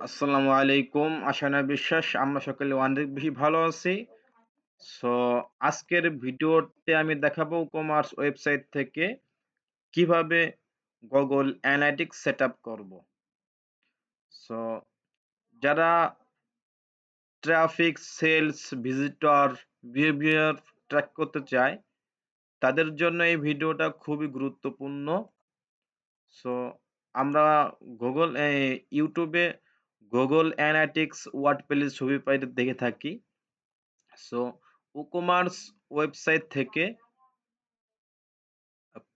আসসালামু আলাইকুম। আশানা বিশ্বাস আমরা সকলে অনেক বেশি ভালো আছি। সো আজকের ভিডিওতে আমি দেখাবো কমার্স ওয়েবসাইট থেকে কিভাবে Google Analytics সেটআপ করব। সো যারা traffic, sales, visitor, behaviour track করতে চায় তাদের জন্য এই ভিডিওটা খুবই গুরুত্বপূর্ণ। সো আমরা YouTube এ Google Analytics ওয়ার্ড প্লেস ছবি পাইতে দেখে থাকি। সো ই-কমার্স ওয়েবসাইট থেকে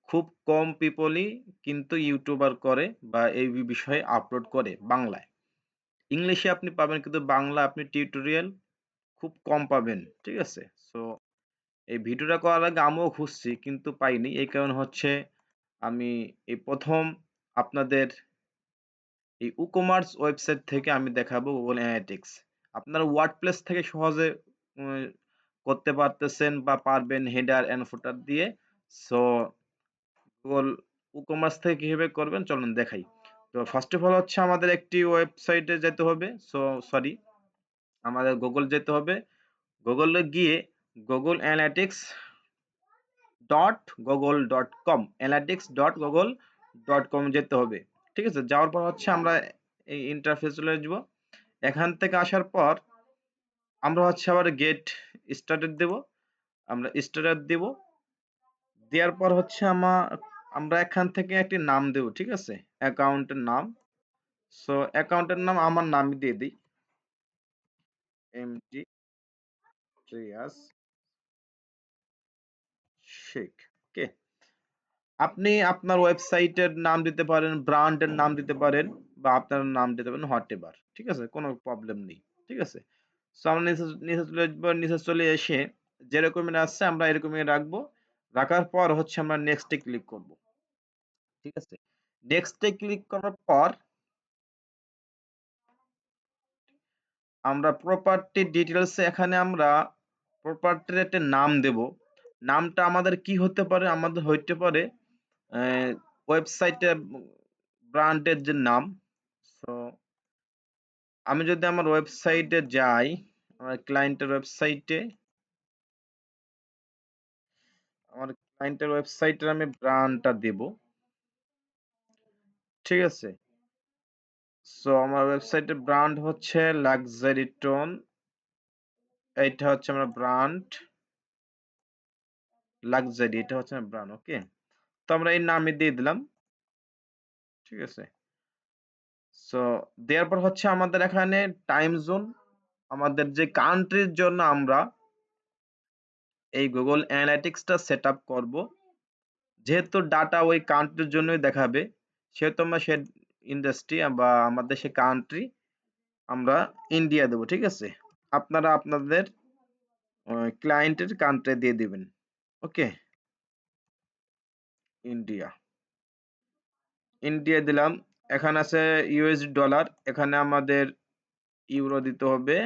খুব কম পিপলই কিন্তু ইউটিউবার করে বা এই বিষয়ে আপলোড করে বাংলায়। ইংলিশে আপনি পাবেন কিন্তু বাংলা আপনি টিউটোরিয়াল খুব কম পাবেন। ঠিক আছে? সো এই ভিডিওটা করার আগে আমিও খুঁজছি কিন্তু পাইনি। এই কারণ হচ্ছে আমি এই ১ম আপনাদের এই ই-কমার্স ওয়েবসাইট থেকে আমি দেখাবো Google Analytics। আপনারা ওয়ার্ডপ্রেস থেকে সহজে উম করতে পারতেছেন বা পারবেন হেডার এন্ড ফুটার দিয়ে। সো Google ই-কমার্স থেকে কিভাবে করবেন চলুন দেখাই। তো ফার্স্ট অফ অল হচ্ছে আমাদের একটি ওয়েবসাইটে যেতে হবে। সরি আমাদের Google যেতে হবে। Google এ গিয়ে googleanalytics.google.com analytics.google.com যেতে হবে। ঠিক আছে? যাওয়ার পর হচ্ছে আমরা এই ইন্টারফেস চলে আসবো। এখান থেকে আসার পর আমরা হচ্ছে আবার গেট স্টার্টেড দেব। আমরা স্টার্টার দেব। দেওয়ার পর হচ্ছে আমরা এখান থেকে একটি নাম দেব। ঠিক আছে? অ্যাকাউন্টের নাম। সো অ্যাকাউন্টের নাম আমার নামই দিয়ে দিই। এমডি রিয়াজ শেখ। ওকে? আপনি আপনার ওয়েবসাইটের নাম দিতে পারেন, ব্র্যান্ডের নাম দিতে পারেন বা আপনার নাম দিতে পারেন হোয়াটএভার। ঠিক আছে? কোনো প্রবলেম নেই। ঠিক আছে? সো আমরা নিচে চলে আসবো। নিচে চলে এসে যেরকমের আসছে আমরা এরকমই রাখবো। রাখার পর হচ্ছে আমরা নেক্সট এ ক্লিক করব। ঠিক আছে? নেক্সট এ ক্লিক করার পর আমরা প্রপার্টি ডিটেইলস এ এখানে আমরা প্রপার্টির একটা নাম দেব। নামটা আমাদের কি হতে পারে? আমাদের হইতে পারে অ্যা ওয়েবসাইটের ব্র্যান্ডের যে নাম। সো আমি যদি আমার ওয়েবসাইটে যাই, আমার ক্লায়েন্টের ওয়েবসাইটে, আমার ক্লায়েন্টের ওয়েবসাইটের আমি ব্র্যান্ডটা দেব। ঠিক আছে? সো আমার ওয়েবসাইটের ব্র্যান্ড হচ্ছে লাক্সারি টোন। এইটা হচ্ছে আমার ব্র্যান্ড লাক্সারি। এটা হচ্ছে আমার ব্র্যান্ড। ওকে? তো আমরা এই নামই দিয়ে দিলাম। ঠিক আছে? সো দেওয়ার পর হচ্ছে আমাদের এখানে টাইম জোন আমাদের যে কান্ট্রির জন্য আমরা এই Google Analytics টা সেটআপ করব। যেহেতু ডাটা ওই কান্ট্রির জন্যই দেখাবে, সেহেতু আমরা সে ইন্ডাস্ট্রি বা আমাদের সে কান্ট্রি আমরা ইন্ডিয়া দেব। ঠিক আছে? আপনারা আপনাদের ক্লায়েন্টের কান্ট্রি দিয়ে দিবেন। ওকে? ইন্ডিয়া। ইন্ডিয়া দিলাম। এখানে আছে ইউএসডি ডলার। এখানে আমাদের ইউরো দিতে হবে।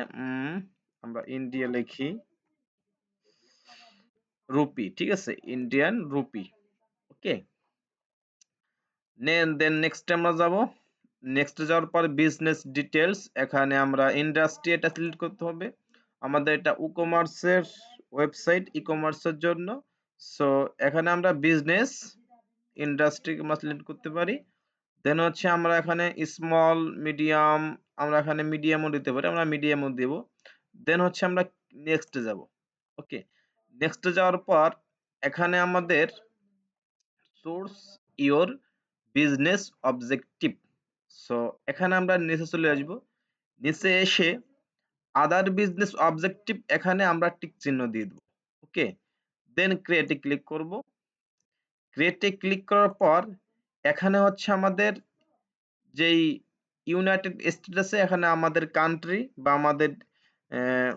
আমরা ইন্ডিয়া লিখি। রুপি। ঠিক আছে? Indian rupee. Okay? Then next আমরা যাব। নেক্সট যাওয়ার পর বিজনেস ডিটেইলস এখানে আমরা ইন্ডাস্ট্রি এটা সিলেক্ট করতে হবে। আমাদের এটা ই-কমার্সের ওয়েবসাইট ই-কমার্সের জন্য। সো এখানে আমরা বিজনেস ইন্ডাস্ট্রি আমরা সিলেক্ট করতে পারি। দেন হচ্ছে আমরা এখানে স্মল, মিডিয়াম আমরা এখানে মিডিয়ামও দিতে পারি। আমরা মিডিয়ামও দেব। দেন হচ্ছে আমরা নেক্সট এ যাব। ওকে? নেক্সট এ যাওয়ার পর এখানে আমাদের source your business objective. So এখানে আমরা নিচে চলে আসব। নিচে এসে আদার বিজনেস অবজেক্টিভ এখানে আমরা টিক চিহ্ন দিয়ে দেব। ওকে? দেন ক্রিয়েট এ ক্লিক করব। ক্রিয়েট এ ক্লিক করার পর এখানে হচ্ছে আমাদের যেই ইউনাইটেড স্টেটস আছে এখানে আমাদের কান্ট্রি বা আমাদের অ্যা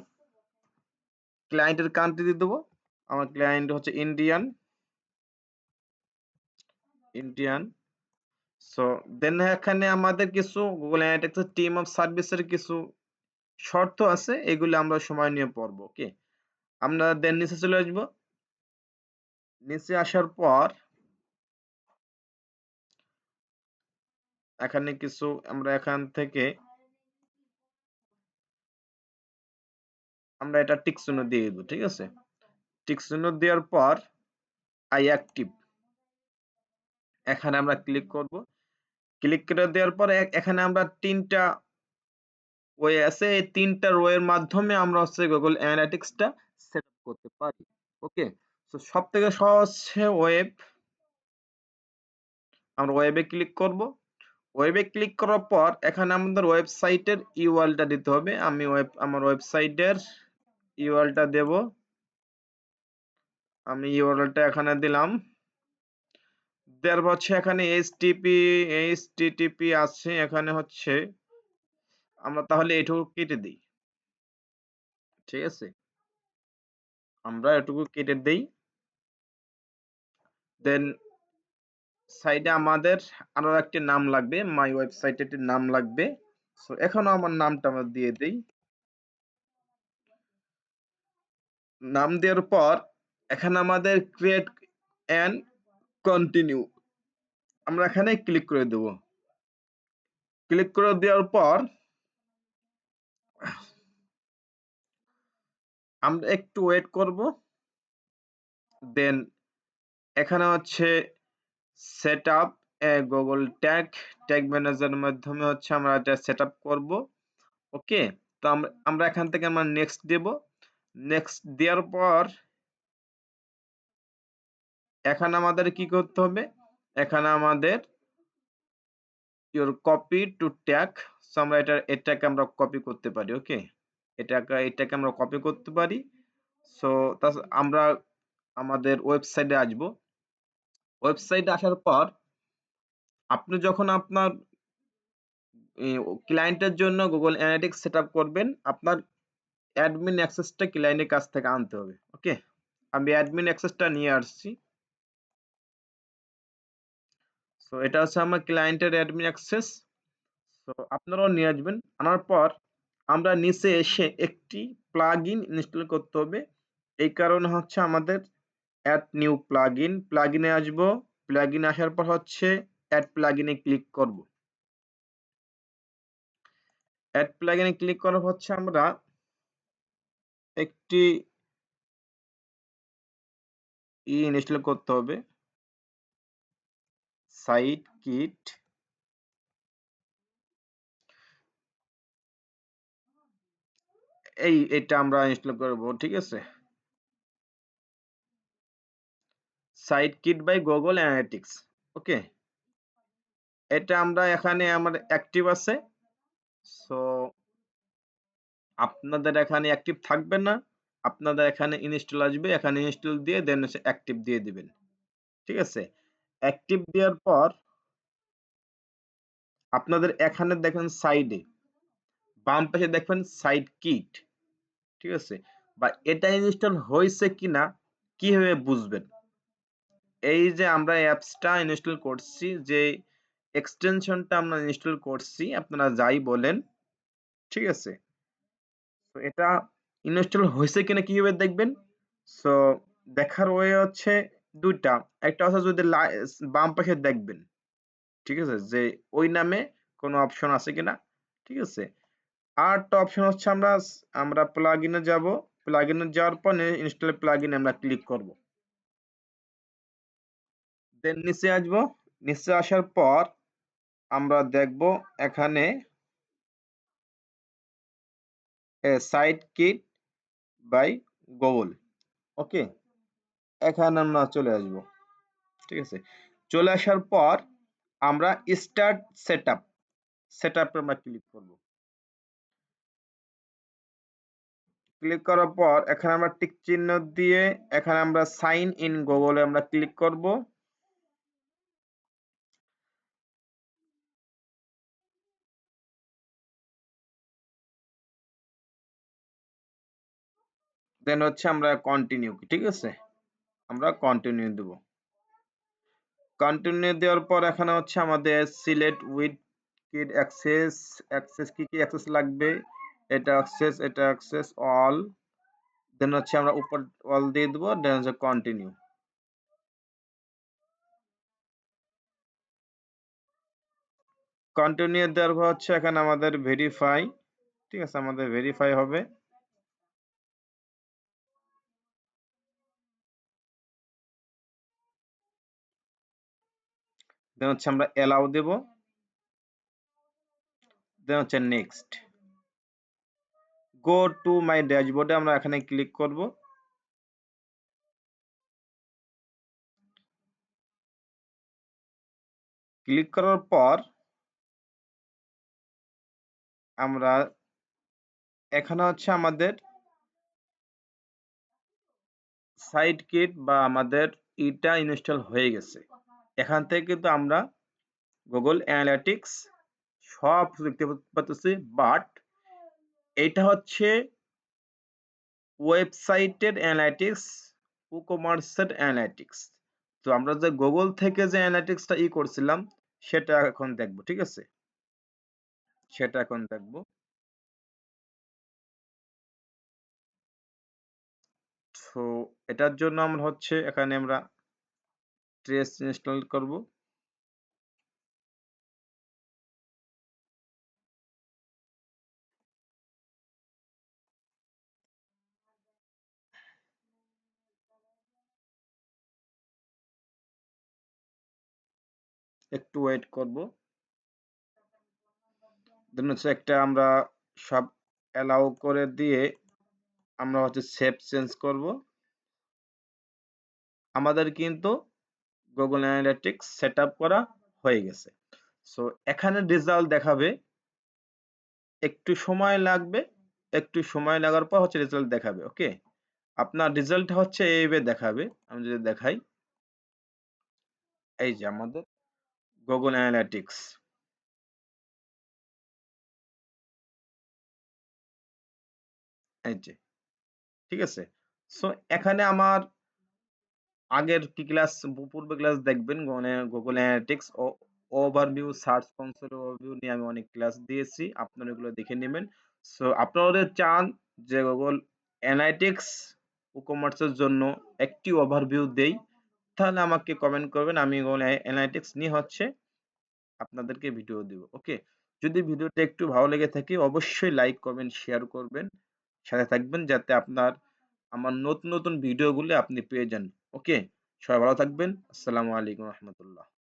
ক্লায়েন্টের কান্ট্রি দিয়ে দেব। আমার ক্লায়েন্ট হচ্ছে ইন্ডিয়ান। সো দেন এখানে আমাদের কিছু Google Analytics এর টিম অফ সার্ভিস এর কিছু শর্ত আছে। এগুলো আমরা সময় নিয়ে পড়ব। ওকে? আমরা দেন নিচে চলে আসব। নিচে আসার পর এখানে কিছু আমরা এখান থেকে আমরা এটা টিক চিহ্ন দিয়ে দেব, ঠিক আছে? টিক চিহ্ন দেওয়ার পর আই অ্যাক্টিভ এখানে আমরা ক্লিক করব। ক্লিক করে দেওয়ার পরে এখানে আমরা ৩ টা ওয়ে আছে। এই ৩ টা রো এর মাধ্যমে আমরা হচ্ছে Google Analytics টা সেটআপ করতে পারি। ওকে? সো সবথেকে সহজ হচ্ছে ওয়েব। আমরা ওয়েবে ক্লিক করব। ওয়েবে ক্লিক করার পর এখানে আমাদের ওয়েবসাইটের ইউআরএল টা দিতে হবে। আমি আমার ওয়েবসাইটের ইউআরএল টা দেব। আমি ইউআরএল টা এখানে দিলাম। দেওয়ার পর হচ্ছে এখানে এইচটিটিপি আছে, এখানে হচ্ছে আমরা তাহলে এটুকু কেটে দেই। ঠিক আছে? আমরা এটুকু কেটে দেই। দেন সাইডে আমাদের আরো একটি নাম লাগবে, মাই ওয়েবসাইট এর নাম লাগবে। সো এখানেও আমার নামটা আমরা দিয়ে দেই। নাম দেওয়ার পর এখানে আমাদের ক্রিয়েট এন্ড কন্টিনিউ আমরা এখানে ক্লিক করে দেব। ক্লিক করে দেওয়ার পর আমরা একটু ওয়েট করব। দেন এখানে হচ্ছে সেটআপ গুগল ট্যাগ ম্যানেজারের মাধ্যমে হচ্ছে আমরা এটা সেটআপ করব। ওকে? তো আমরা এখান থেকে আমরা নেক্সট দেব। নেক্সট দেওয়ার পর এখানে আমাদের কি করতে হবে? এখানে আমাদের your copy to tag. So আমরা এটাকে আমরা কপি করতে পারি। ওকে? এটাকে আমরা কপি করতে পারি। সো আমরা আমাদের ওয়েবসাইটে আসবো। ওয়েবসাইটে আসার পর আপনি যখন আপনার ক্লায়েন্টের জন্য Google Analytics সেটআপ করবেন, আপনার অ্যাডমিন অ্যাক্সেসটা ক্লায়েন্টের কাছ থেকে আনতে হবে। ওকে? আমি অ্যাডমিন অ্যাক্সেসটা নিয়ে আসছি। সো এটা হচ্ছে আমার ক্লায়েন্টের অ্যাডমিন অ্যাক্সেস। সো আপনারাও নিয়ে আসবেন। আনার পর আমরা নিচে এসে একটি প্লাগইন ইনস্টল করতে হবে। এই কারণে হচ্ছে আমাদের অ্যাড নিউ প্লাগইনে আসবো। প্লাগইনে আসার পর হচ্ছে অ্যাড প্লাগইনে ক্লিক করব। অ্যাড প্লাগইনে ক্লিক করার পর হচ্ছে আমরা একটি ইনস্টল করতে হবে, সাইট কিট। এটা আমরা ইনস্টল করব, ঠিক আছে? Site kit by Google Analytics. Okay? এটা আমরা এখানে আমার অ্যাক্টিভ আছে। সো আপনাদের এখানে অ্যাক্টিভ থাকবে না। আপনাদের এখানে ইনস্টল আসবে। এখানে ইনস্টল দিয়ে দেন হচ্ছে অ্যাক্টিভ দিয়ে দিবেন। ঠিক আছে? অ্যাক্টিভ দেওয়ার পর আপনাদের এখানে দেখেন সাইডে বাম পাশে দেখবেন সাইট কিট। ঠিক আছে? বা এটা ইনস্টল হয়েছে কিনা কিভাবে বুঝবেন? এই যে আমরা অ্যাপসটা ইনস্টল করছি, যে এক্সটেনশনটা আমরা ইনস্টল করছি, আপনারা যাই বলেন, ঠিক আছে? তো এটা ইনস্টল হয়েছে কিনা কিভাবে দেখবেন? সো দেখার ওয়ে হচ্ছে ২ টা। একটা হচ্ছে যদি বাম পাশে দেখবেন, ঠিক আছে? যে ওই নামে কোনো অপশন আছে কিনা, ঠিক আছে? আরেকটা অপশন হচ্ছে আমরা প্লাগইনে যাব। প্লাগইনে যাওয়ার পর ইনস্টল প্লাগইন আমরা ক্লিক করব। দেন নিচে আসবো। নিচে আসার পর আমরা দেখব এখানে সাইট কিট বাই গুগল। ওকে? এখানে আমরা চলে আসব। ঠিক আছে? চলে আসার পর আমরা স্টার্ট সেটআপ আমরা ক্লিক করব। ক্লিক করার পর এখানে আমরা টিক চিহ্ন দিয়ে এখানে আমরা সাইন ইন গুগলে আমরা ক্লিক করব। দেন হচ্ছে আমরা কন্টিনিউ, ঠিক আছে? আমরা কন্টিনিউ দেব। কন্টিনিউ দেওয়ার পর এখানে হচ্ছে আমাদের সিলেক্ট উইথ কিড অ্যাক্সেস কি অ্যাক্সেস লাগবে, এটা অ্যাক্সেস অল। দেন হচ্ছে আমরা উপর অল দিয়ে দেবো। দেন হচ্ছে কন্টিনিউ। কন্টিনিউ দেওয়ার পর হচ্ছে এখানে আমাদের ভেরিফাই, ঠিক আছে? আমাদের ভেরিফাই হবে। দেন হচ্ছে আমরা অ্যালাউ দেব, দেন হচ্ছে নেক্সট। গো টু মাই ড্যাশবোর্ডে আমরা এখানে ক্লিক করব। ক্লিক করার পর আমরা এখানে হচ্ছে আমাদের সাইট কিট বা আমাদের ইটা ইনস্টল হয়ে গেছে। এখান থেকে কিন্তু আমরা গুগল অ্যানালিটিক্স সব দেখতে পাচ্ছি, বাট এটা হচ্ছে ওয়েবসাইটের অ্যানালিটিক্স, ই-কমার্সের অ্যানালিটিক্স। তো আমরা যে গুগল থেকে যে অ্যানালিটিক্সটা করছিলাম সেটা এখন দেখব, ঠিক আছে? সেটা এখন দেখব। তো এটার জন্য আমরা হচ্ছে এখানে আমরা ট্রেস ইনস্টল করব। একটু ওয়েট করব। দেন হচ্ছে একটা আমরা সব অ্যালাউ করে দিয়ে আমরা হচ্ছে সেভ চেঞ্জ করব। আমাদের কিন্তু গুগল অ্যানালিটিক্স সেটআপ করা হয়ে গেছে। সো এখানে রেজাল্ট দেখাবে, একটু সময় লাগবে, একটু সময় লাগার পর হচ্ছে রেজাল্ট দেখাবে। ওকে, আপনার রেজাল্ট হচ্ছে এইভাবে দেখাবে। আমি যদি দেখাই, এই যে আমাদের গুগল অ্যানালিটিক্স, এই যে, ঠিক আছে? সো এখানে আমার আগের কি ক্লাস, পূর্বে ক্লাস দেখবেন মানে গুগল অ্যানালিটিক্স ও ওভারভিউ, সার্চ কনসোল ওভারভিউ নিয়ে আমি অনেক ক্লাস দিয়েছি, আপনারা এগুলো দেখে নেবেন। সো আপনারা যদি চান যে গুগল অ্যানালিটিক্স ই কমার্সের জন্য একটি ওভারভিউ দেই, তাহলে আমাকে কমেন্ট করবেন, আমি গুগল অ্যানালিটিক্স নিয়ে হচ্ছে আপনাদেরকে ভিডিও দিব। ওকে, যদি ভিডিওটা একটু ভালো লেগে থাকে অবশ্যই লাইক করবেন, শেয়ার করবেন, সাথে থাকবেন যাতে আপনার আমার নতুন নতুন ভিডিওগুলো আপনি পেয়ে যান। ওকে, সবাই ভালো থাকবেন। আসসালামু আলাইকুম রহমতুল্লাহ।